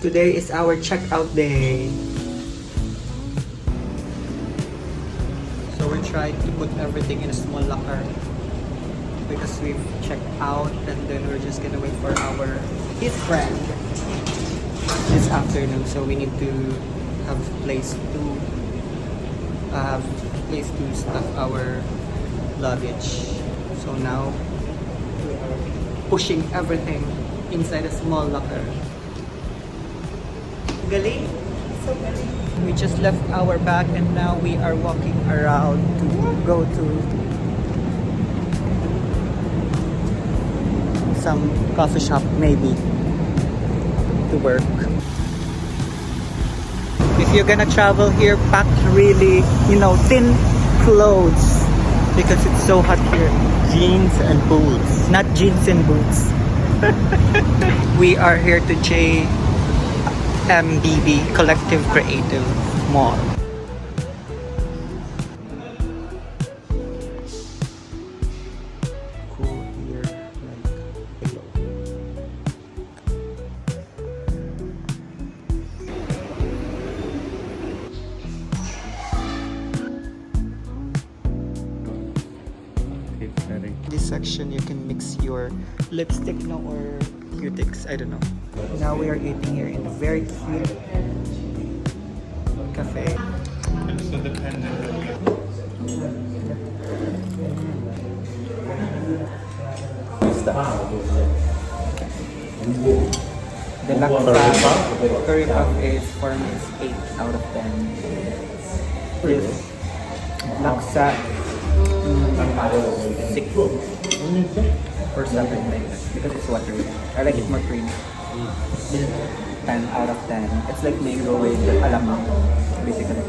Today is our checkout day. So we're trying to put everything in a small locker because we've checked out, and then we're just gonna wait for his friend this afternoon. So we need to have a place to stuff our luggage. So now we are pushing everything inside a small locker. Galing. So galing. We just left our bag and now we are walking around to go to some coffee shop, maybe to work. If you're gonna travel here, pack really, thin clothes because it's so hot here. Jeans and boots. Not jeans and boots. We are here to GMBB Collective Creative Mall. Cool here, like below. This section you can mix your lipstick or cutics, I don't know. Now we are eating here in a very cute cafe. It's so dependent. The laksa curry puff is for me is 8 out of 10. This laksa 6 or 7 like that because it's watery. I like it more creamy. 10 out of 10. It's like mango with alamang, basically.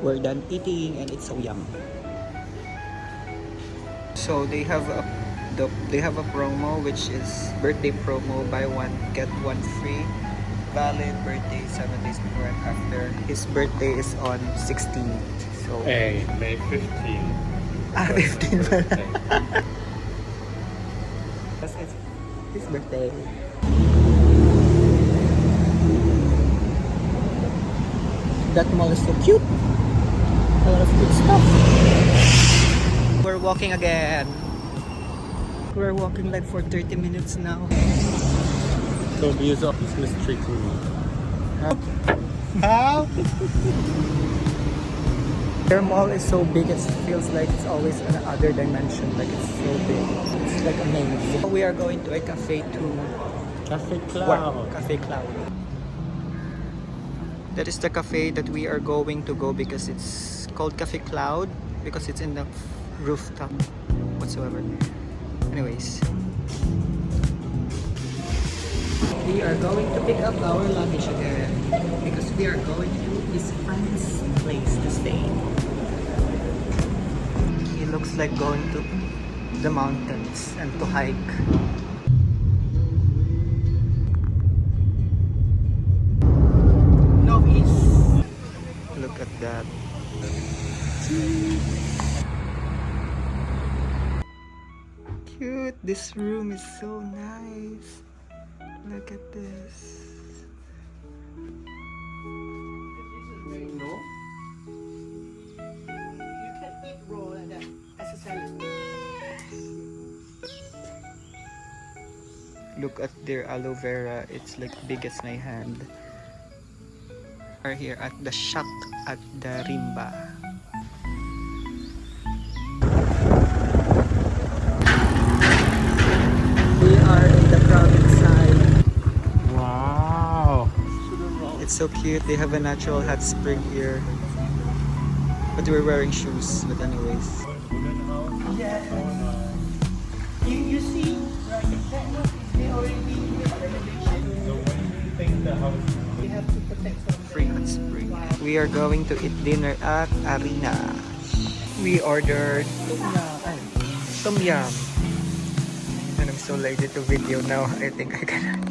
We're done eating and it's so yum. So they have a promo which is birthday promo, buy one get one free, valid birthday 7 days before and after. His birthday is on 16th. So Hey, May 15th. 15 pala. That's his birthday. That mall is so cute. A lot of good stuff. We're walking again. We're walking like for 30 minutes now. So views of this mistreating me. How? Their mall is so big, it feels like it's always in another dimension. Like it's so big. It's like amazing. We are going to a cafe to Cafe Cloud. Wow, Cafe Cloud. That is the cafe that we are going to go because it's called Cafe Cloud because it's in the rooftop whatsoever. Anyways, we are going to pick up our luggage again because we are going to his friend's place to stay. He looks like going to the mountains and to hike. Look at that. Cute. This room is so nice. Look at this. No? You can eat raw like that as a salad. Look at their aloe vera. It's like big as my hand. We're here at the shack at the Rimba. We are in the province side. Wow. It's so cute. They have a natural hot spring here. But we're wearing shoes. But anyways. Yeah. You see, right? That one is they already made a renovation. So when do you think the house? We have to protect from Free hot spring. We are going to eat dinner at Arena. We ordered tom yum. And I'm so lazy to video now. I think I can.